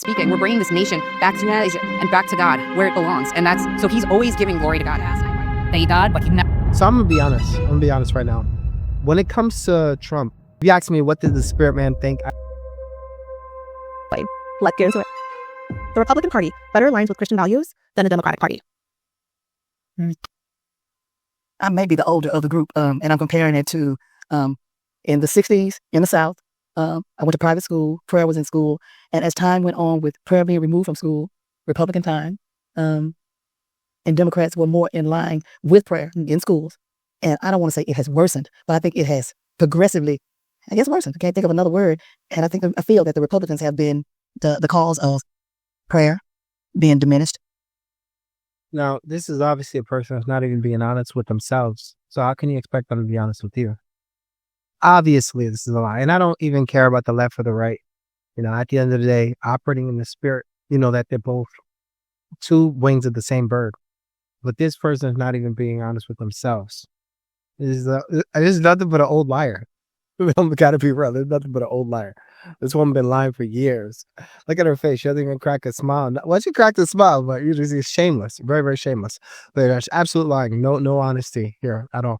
speaking, we're bringing this nation back to Asia and back to God where it belongs. And that's so he's always giving glory to God. Thank God, but he never. So I'm gonna be honest. Right now. When it comes to Trump, if you ask me what did the spirit man think, Let's get into it. The Republican Party better aligns with Christian values than the Democratic Party. I may be the older of the group, and I'm comparing it to in the 60s in the South. I went to private school. Prayer was in school. And as time went on with prayer being removed from school, Republican time, and Democrats were more in line with prayer in schools. And I don't want to say it has worsened, but I think it has progressively, worsened. I can't think of another word. And I feel that the Republicans have been the cause of prayer being diminished. now this is obviously a person that's not even being honest with themselves. So how can you expect them to be honest with you? Obviously, this is a lie. And I don't even care about the left or the right. At the end of the day, operating in the spirit, that they're both two wings of the same bird. But this person is not even being honest with themselves. This is nothing but an old liar. We gotta be real. There's nothing but an old liar. This woman been lying for years. Look at her face. She doesn't even crack a smile. Well, she cracked a smile, but usually she's shameless. Very, very shameless. But that's absolute lying. No honesty here at all.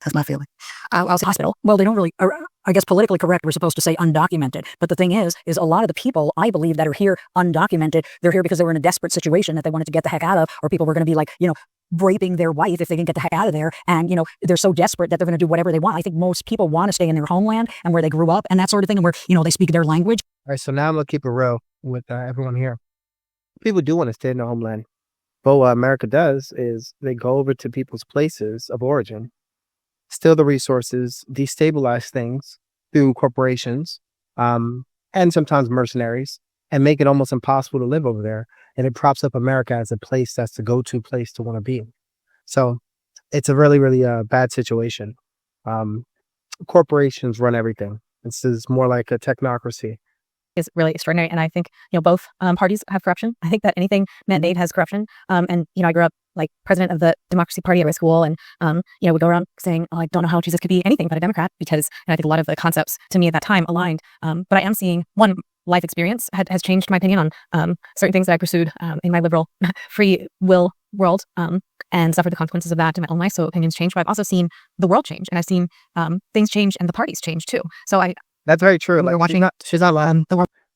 That's my feeling. I was at hospital. Well, they don't really, I guess politically correct, we're supposed to say undocumented. But the thing is a lot of the people, I believe, that are here undocumented, they're here because they were in a desperate situation that they wanted to get the heck out of, or people were going to be like, raping their wife if they didn't get the heck out of there. And, they're so desperate that they're going to do whatever they want. I think most people want to stay in their homeland and where they grew up and that sort of thing, and where, they speak their language. All right, so now I'm going to keep it real with everyone here. People do want to stay in their homeland. But what America does is they go over to people's places of origin, steal the resources, destabilize things through corporations, and sometimes mercenaries, and make it almost impossible to live over there. And it props up America as a place that's the go-to place to want to be. So it's a really, really bad situation. Corporations run everything. This is more like a technocracy. Is really extraordinary. And I think, both parties have corruption. I think that anything man-made has corruption. And, I grew up like president of the Democracy Party at my school. And, we go around saying, I don't know how Jesus could be anything but a Democrat and I think a lot of the concepts to me at that time aligned. But I am seeing one life experience has changed my opinion on certain things that I pursued in my liberal free will world and suffered the consequences of that in my own life. So opinions change, but I've also seen the world change and I've seen things change and the parties change too. So That's very true. we're watching She's not lying.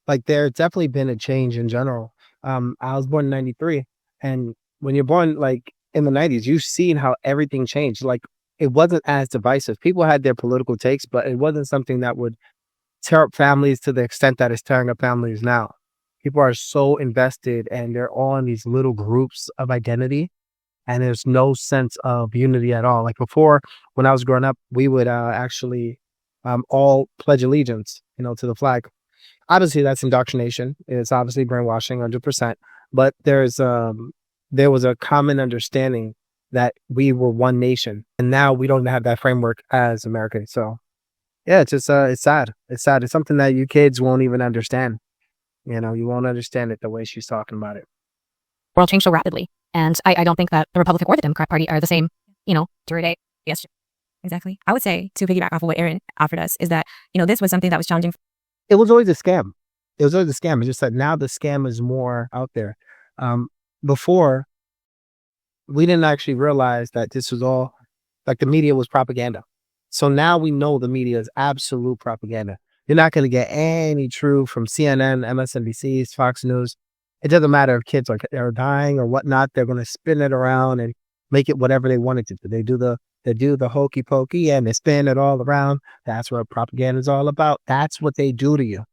Like there's definitely been a change in general. I was born in 93, and when you're born like in the 90s, you've seen how everything changed. Like it wasn't as divisive. People had their political takes, but it wasn't something that would tear up families to the extent that it's tearing up families now. People are so invested and they're all in these little groups of identity, and there's no sense of unity at all. Like before, when I was growing up, we would actually all pledge allegiance, to the flag. Obviously, that's indoctrination. It's obviously brainwashing, 100%. But there was a common understanding that we were one nation, and now we don't have that framework as Americans. So, yeah, it's just it's sad. It's sad. It's something that you kids won't even understand. You won't understand it the way she's talking about it. World changed so rapidly. And I don't think that the Republican or the Democrat Party are the same, today. Yes, exactly. I would say, to piggyback off of what Aaron offered us, is that, this was something that was challenging. It was always a scam. It's just that now the scam is more out there. Before, we didn't actually realize that this was all, like the media was propaganda. So now we know the media is absolute propaganda. You're not going to get any truth from CNN, MSNBC, Fox News. It doesn't matter if kids are dying or whatnot. They're going to spin it around and make it whatever they want it to do. They do the hokey pokey and they spin it all around. That's what propaganda is all about. That's what they do to you.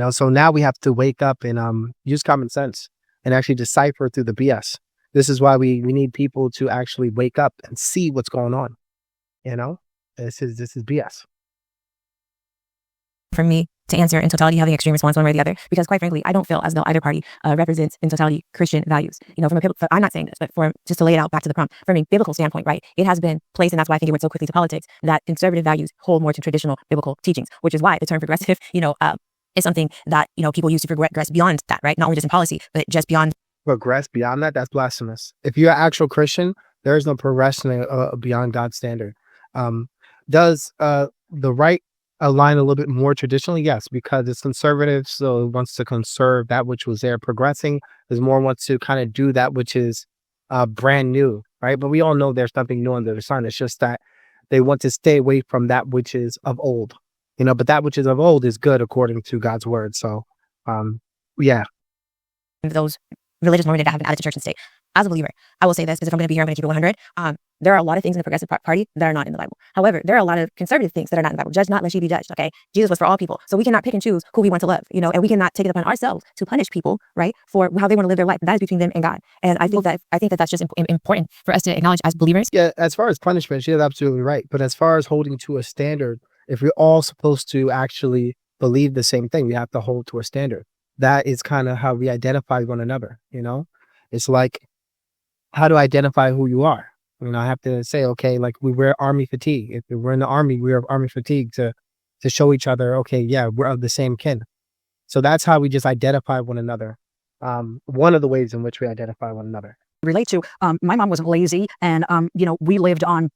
So now we have to wake up and use common sense and actually decipher through the BS. This is why we need people to actually wake up and see what's going on. This is BS. For me to answer in totality, having extreme response one way or the other, because quite frankly, I don't feel as though either party represents in totality Christian values. I'm not saying this, but just to lay it out back to the prompt, from a biblical standpoint, right, it has been placed, and that's why I think it went so quickly to politics, that conservative values hold more to traditional biblical teachings, which is why the term progressive, is something that, people use to progress beyond that, right? Not only just in policy, but just beyond. Progress beyond that? That's blasphemous. If you're an actual Christian, there is no progression beyond God's standard. Does the right align a little bit more traditionally? Yes, because it's conservative, so it wants to conserve that which was there. Progressing is more wants to kind of do that which is brand new, right? But we all know there's nothing new under the sun. It's just that they want to stay away from that which is of old, but that which is of old is good according to God's word. So, yeah. Those religious norms that have been added to church and state. As a believer, I will say this, because if I'm going to be here, I'm going to keep it 100. There are a lot of things in the Progressive Party that are not in the Bible. However, there are a lot of conservative things that are not in the Bible. Judge not, lest ye be judged. Okay, Jesus was for all people, so we cannot pick and choose who we want to love. And we cannot take it upon ourselves to punish people, right, for how they want to live their life. That is between them and God. And I think that that's just important for us to acknowledge as believers. Yeah, as far as punishment, she is absolutely right. But as far as holding to a standard, if we're all supposed to actually believe the same thing, we have to hold to a standard. That is kind of how we identify one another. It's like, how to identify who you are. I have to say, okay, like we wear army fatigue. If we're in the army, we wear army fatigue to show each other, okay, yeah, we're of the same kin. So that's how we just identify one another. One of the ways in which we identify one another. Relate to, my mom wasn't lazy, and we lived on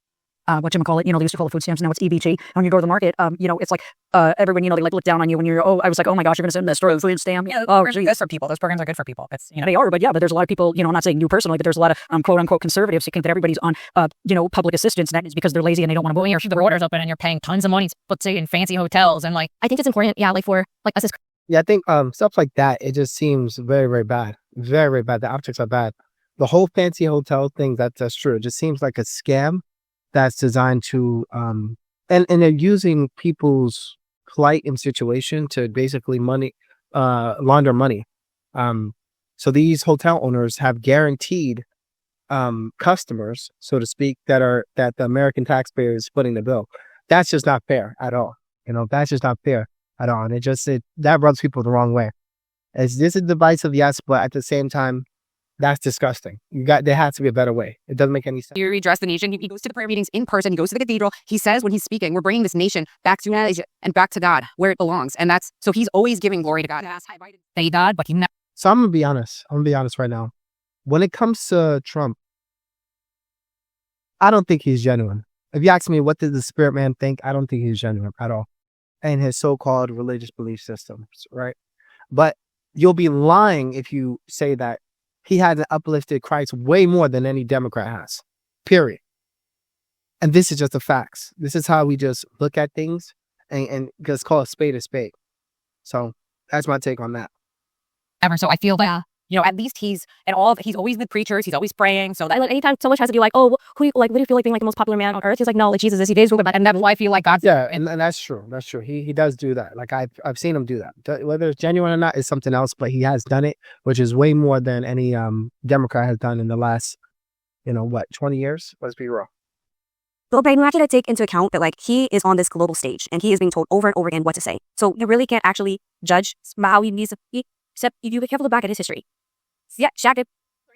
whatchamacallit, they used to call it food stamps, now it's EBT. When you go to the market, it's like everyone, they like look down on you when I was like, oh my gosh, you're gonna send this through a food stamp. Yeah, oh, geez. Good for people. Those programs are good for people. It's they are, but there's a lot of people, I'm not saying you personally, but there's a lot of quote unquote conservatives who think that everybody's on public assistance, and that is because they're lazy and they don't want to. When your orders open and you're paying tons of money, but say in fancy hotels, and I think it's important, for us as. Yeah, I think stuff like that, it just seems very, very bad. Very, very bad. The optics are bad. The whole fancy hotel thing, that's true. It just seems like a scam that's designed to and they're using people's plight and situation to basically launder money. So these hotel owners have guaranteed customers, so to speak, that the American taxpayer is footing the bill. That's just not fair at all. That's just not fair at all. And that rubs people the wrong way. This is divisive, yes, but at the same time, that's disgusting. There has to be a better way. It doesn't make any sense. You redress the nation. He goes to the prayer meetings in person. He goes to the cathedral. He says when he's speaking, we're bringing this nation back to humanity and back to God, where it belongs. And so he's always giving glory to God. Say God, but he never. So I'm going to be honest. I'm going to be honest right now. When it comes to Trump, I don't think he's genuine. If you ask me, what does the spirit man think? I don't think he's genuine at all. And his so-called religious belief systems, right? But you'll be lying if you say that he hasn't uplifted Christ way more than any Democrat has, period. And this is just the facts. This is how we just look at things and just call a spade a spade. So that's my take on that. So I feel that, at least he's always with preachers. He's always praying. So that anytime someone tries to be like, oh, what do you feel like being like the most popular man on earth? He's like, no, like Jesus is. He is who, and that's why I feel like God's. Yeah, and that's true. That's true. He does do that. Like I've seen him do that. Whether it's genuine or not is something else, but he has done it, which is way more than any Democrat has done in the last, 20 years? Let's be real. But we have to take into account that he is on this global stage and he is being told over and over again what to say. So you really can't actually judge how he needs to be, except if you be careful to look back at his history. Yeah, Shaq did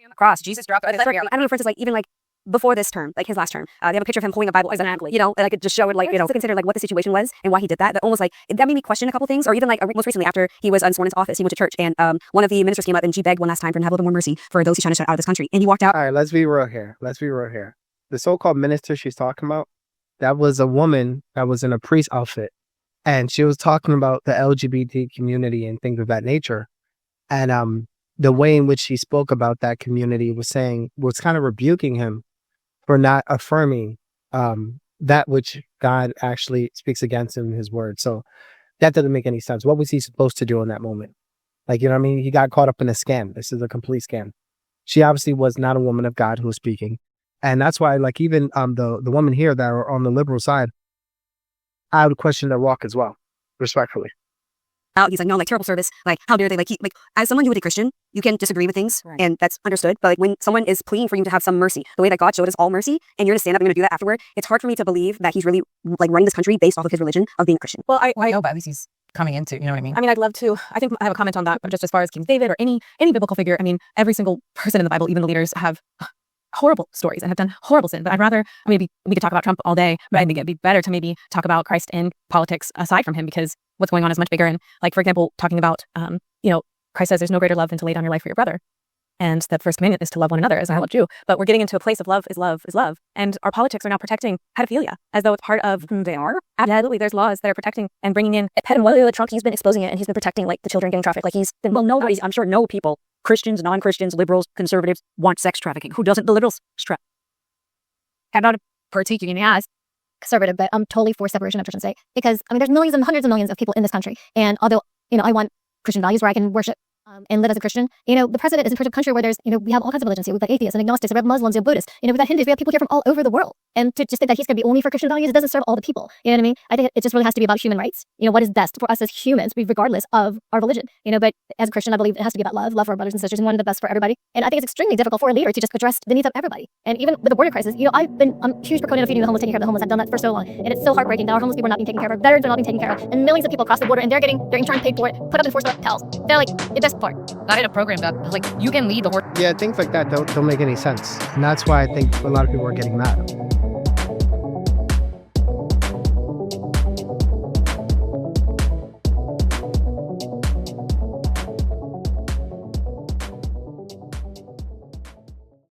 on the cross. Jesus dropped it. I don't know, for instance, even before this term, his last term, they have a picture of him holding a Bible example, and I could just show it, to consider what the situation was and why he did that. That almost that made me question a couple things. Or even most recently after he was sworn into office, he went to church, and one of the ministers came up and she begged one last time for him to have a little more mercy for those he's trying to shut out of this country, and he walked out. All right, let's be real here. The so-called minister she's talking about, that was a woman that was in a priest outfit, and she was talking about the LGBT community and things of that nature, and the way in which she spoke about that community was kind of rebuking him for not affirming that which God actually speaks against him in his word. So that doesn't make any sense. What was he supposed to do in that moment? He got caught up in a scam. This is a complete scam. She obviously was not a woman of God who was speaking. And that's why, even the women here that are on the liberal side, I would question their walk as well, respectfully. He's like, no, terrible service. How dare they? As someone, you would a Christian, you can disagree with things, right, and that's understood. But when someone is pleading for you to have some mercy, the way that God showed us all mercy, and you're going to stand up and you're going to do that afterward, it's hard for me to believe that he's really running this country based off of his religion of being a Christian. Well, I know, but at least he's coming into, you know what I mean? I mean, I'd love to. I think I have a comment on that, but just as far as King David or any biblical figure, I mean, every single person in the Bible, even the leaders, have horrible stories and have done horrible sin. But I'd rather, we could talk about Trump all day, but I think it'd be better to maybe talk about Christ and politics aside from him, because what's going on is much bigger. And for example, talking about, Christ says there's no greater love than to lay down your life for your brother. and that first commandment is to love one another as I loved you. But we're getting into a place of love is love is love. And our politics are now protecting pedophilia as though it's part of who they are. Absolutely, there's laws that are protecting and bringing in pedophilia. Trump, he's been exposing it, and he's been protecting like the children getting trafficked. Like he's been, Well, nobody, I'm sure no people, Christians, non-Christians, liberals, conservatives, want sex trafficking. Who doesn't? The liberals I'm not critiquing as conservative, but I'm totally for separation of church and state because I mean, there's millions and hundreds of millions of people in this country, and although I want Christian values where I can worship and live as a Christian, the president is in charge of a country where there's we have all kinds of religions here. We've got atheists and agnostics, we have Muslims and Buddhists, we've got Hindus, we have people here from all over the world, and to just think that he's going to be only for Christian values, it doesn't serve all the people. You know what I mean? I think it just really has to be about human rights. What is best for us as humans, regardless of our religion. But as a Christian, I believe it has to be about love for our brothers and sisters, and wanting the best for everybody. And I think it's extremely difficult for a leader to just address the needs of everybody. And even with the border crisis, I'm a huge proponent of feeding the homeless, taking care of the homeless. I've done that for so long, and it's so heartbreaking that our homeless people are not being taken care of, our veterans are not being taken care of, and millions of people across the border, and they're insurance paid for it, put up in 4-star hotels. They're like, it doesn't part. not in a program that like you can lead the horse. Yeah, things like that don't make any sense. And that's why I think a lot of people are getting mad.